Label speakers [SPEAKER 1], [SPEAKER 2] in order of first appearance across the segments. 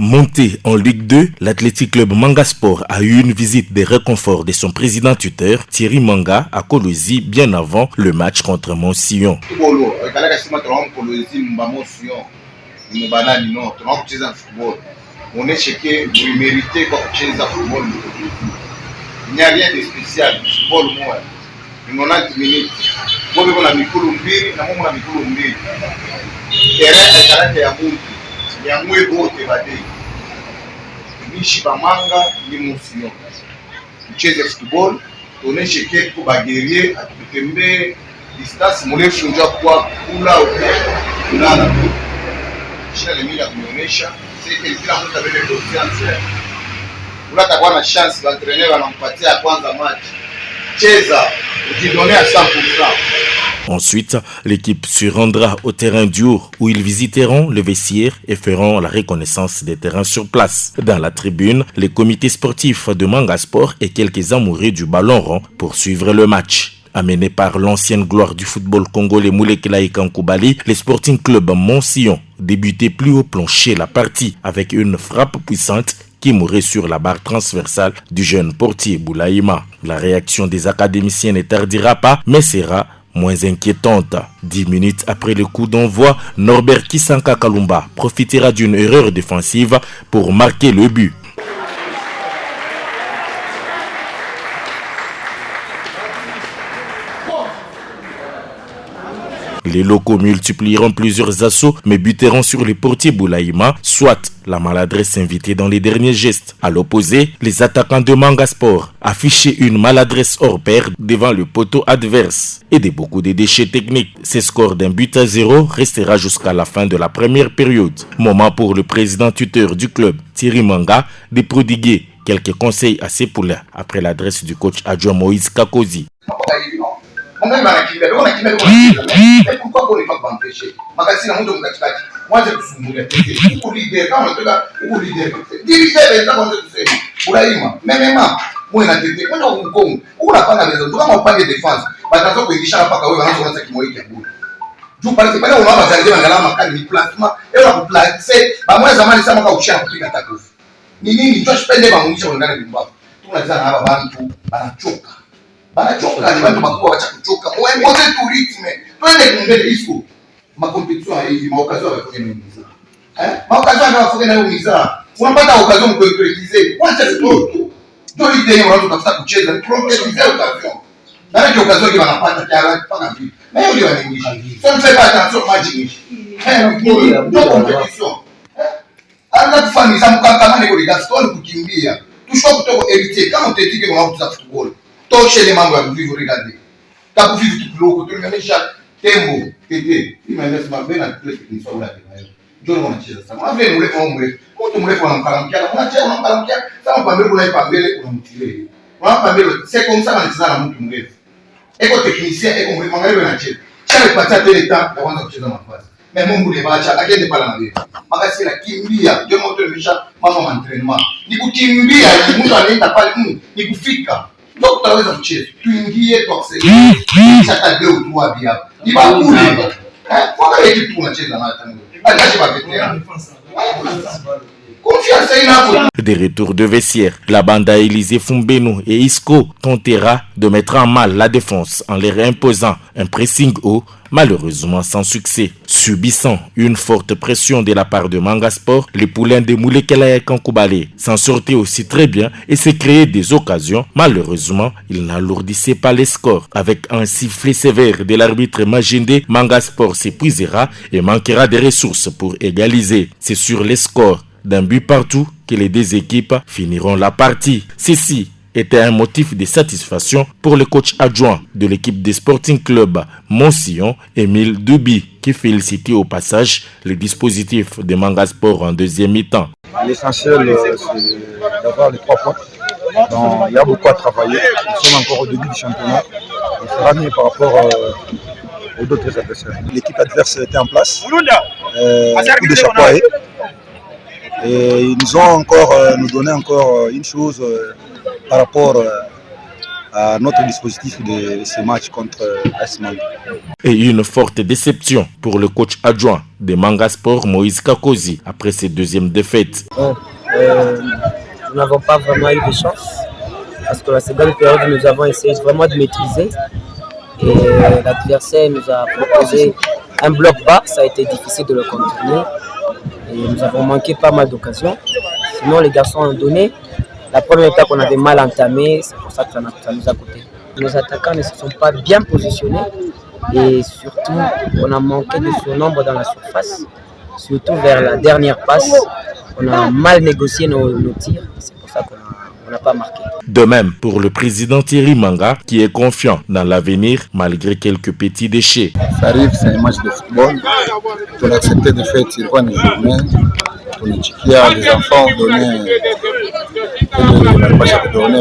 [SPEAKER 1] Monté en Ligue 2, l'Athletic Club Manga Sport a eu une visite des réconforts de son président tuteur, Thierry Manga, à Kolwezi bien avant le match contre Montsion.
[SPEAKER 2] On est checké, vous méritez comme chez la football. Il n'y a rien de spécial. Football, moi. Il y a 90 minutes. Vous avez un Mikulumbi, nous avons un Mikulumbi. Terrain est caractère à Mouti. Il y a un Mouébo qui va dire. Ni Chibamanga, ni Moussion. Chez le football, on est checké pour baguerrier, à Kutembe, distance, mon élève, je dois pouvoir Oula, Oula, China, les mille à Kuyonesha. C'est quelqu'un qui a fait le dossier entier. Vous avez la chance d'entraîner à l'empathie à Kwanza match. Cheza, vous donnez à 100%.
[SPEAKER 1] Ensuite, l'équipe se rendra au terrain d'Ur où ils visiteront le vestiaire et feront la reconnaissance des terrains sur place. Dans la tribune, les comités sportifs de Manga Sport et quelques amoureux du ballon rond pour suivre le match. Amené par l'ancienne gloire du football congolais Moulekelaï Kankoubali, le Sporting Club Montsion débutait plus haut plancher la partie avec une frappe puissante qui mourait sur la barre transversale du jeune portier Boulaïma. La réaction des académiciens ne tardera pas, mais sera moins inquiétante. 10 minutes après le coup d'envoi, Norbert Kisanka Kalumba profitera d'une erreur défensive pour marquer le but. Les locaux multiplieront plusieurs assauts mais buteront sur le portier Boulaïma, soit la maladresse invitée dans les derniers gestes. À l'opposé, les attaquants de Manga Sport affichaient une maladresse hors pair devant le poteau adverse et beaucoup de déchets techniques. Ce score d'1-0 restera jusqu'à la fin de la première période. Moment pour le président tuteur du club, Thierry Manga, de prodiguer quelques conseils à ses poulains après l'adresse du coach adjoint Moïse Kakozi.
[SPEAKER 2] On a pourquoi on n'est pas empêché? Magazine à mon katikati. Moi je suis moulé. Pour leader, quand on te dit, pour leader, diriger les gens on te dit, pour l'aïma, même moi na tete, moi on compte. On n'a pas la maison, on n'a pas de défense. Bah t'as que Isha pas kawe, on a ça qui moïse qui boule. Je parle c'est pas on va bazarer dans la makali ni placement et on va placer. Bah moi zamani ça maka ushia kupiga takofu. Nini tu spende ba munisha ndani ya nyumba. Tunazana hapa bantu banachoka. Banachoka ni bantu bakubwa bacha kuchoka. Mwote tu rythme. Twende mbele isko. Makompetition hivi, maoccasion avec une mise. Maoccasion avec une mise. Unapata occasion kuincretiser. Kwanza tu. Ndio idea ya watu kutafuta kucheza, ni concretiser occasion. Na hiyo occasion ile wanapata tayari mpaka vipi. Na hiyo ndio wanaingisha. Sio msema attention magic. Ndio competition. Ana kufanya samka kama ni kwa Gaston kukimbia. Tushoko kutoka héritier kama utetike kwa watu za football. Toshe le mambo ya kuvivu regarder. Tabu vivu kiploko tunaonyesha tembo tete imeeleza mabena kile kiniswa ula kinayo njoo wanacheza sana wale mrefu au mrefu mtu mrefu anamkaramkia unacheza unamkaramkia kama pambele unaipa mbele unamtilia unampa mbele c'est comme ça anacheza na mtu mrefu eko technicien eko mrefu angalia anacheza chale pacha tele ta ya kwanza kucheza nafasi mais Mungu le bacha akende pala na wewe makasi la kimbia ndio moto nimesha mama entraînement ni kukimbia mtu anaenda pale ni kufika ndio tutaweza kucheza tuingie tuakseli chata leo tu wapi hapa ni bakuli kwa équipe tunacheza na tangu alaje ba veteran confiance ina.
[SPEAKER 1] Des retours de vestiaire, la bande à Élisée Fumbeno et Isco tentera de mettre en mal la défense en leur imposant un pressing haut, malheureusement sans succès. Subissant une forte pression de la part de Manga Sport, les poulains de Moulekelaï Kankoubali s'en sortaient aussi très bien et se créaient des occasions. Malheureusement, ils n'alourdissaient pas les scores. Avec un sifflet sévère de l'arbitre Maginde, Manga Sport s'épuisera et manquera de ressources pour égaliser. C'est sur les scores d'un but partout que les deux équipes finiront la partie. Ceci était un motif de satisfaction pour le coach adjoint de l'équipe des Sporting Club Montsion, Émile Doubi, qui félicitait au passage le dispositif de Manga Sport en deuxième mi-temps.
[SPEAKER 3] L'essentiel, c'est d'avoir les 3 points. Donc, il y a beaucoup à travailler. Nous sommes encore au début du championnat. On fera mieux par rapport aux autres adversaires. L'équipe adverse était en place. Coup de chapeau à eux. Et ils nous ont encore nous donné encore une chose par rapport à notre dispositif de ce match contre AS Manga.
[SPEAKER 1] Et une forte déception pour le coach adjoint de Manga Sport, Moïse Kakozi, après ses deuxièmes défaites.
[SPEAKER 4] Nous n'avons pas vraiment eu de chance parce que la seconde période, nous avons essayé vraiment de maîtriser et l'adversaire nous a proposé un bloc bas, ça a été difficile de le contourner et nous avons manqué pas mal d'occasions. Sinon, les garçons ont donné. La première étape, on avait mal entamé, c'est pour ça que ça nous a coûté. Nos attaquants ne se sont pas bien positionnés et surtout, on a manqué de surnombre dans la surface, surtout vers la dernière passe. On a mal négocié nos tirs, c'est pour ça qu'on n'a pas marqué.
[SPEAKER 1] De même pour le président Thierry Manga, qui est confiant dans l'avenir malgré quelques petits déchets.
[SPEAKER 3] Ça arrive, c'est un match de football. On a accepté de faire tirer une journée. Les enfants ont donné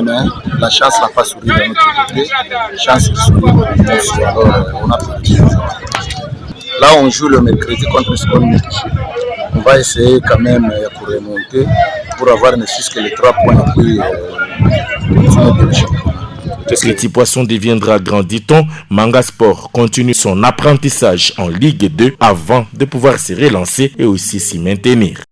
[SPEAKER 3] mais la chance n'a pas souri de notre côté. La chance sourit, alors on a perdu. Là, on joue le mercredi contre Skol Mekissi. On va essayer quand même pour remonter, pour avoir ne fût-ce que les 3 points et puis continuer le championnat.
[SPEAKER 1] Petit Poisson deviendra grand, dit-on. Manga Sport continue son apprentissage en Ligue 2 avant de pouvoir se relancer et aussi s'y maintenir.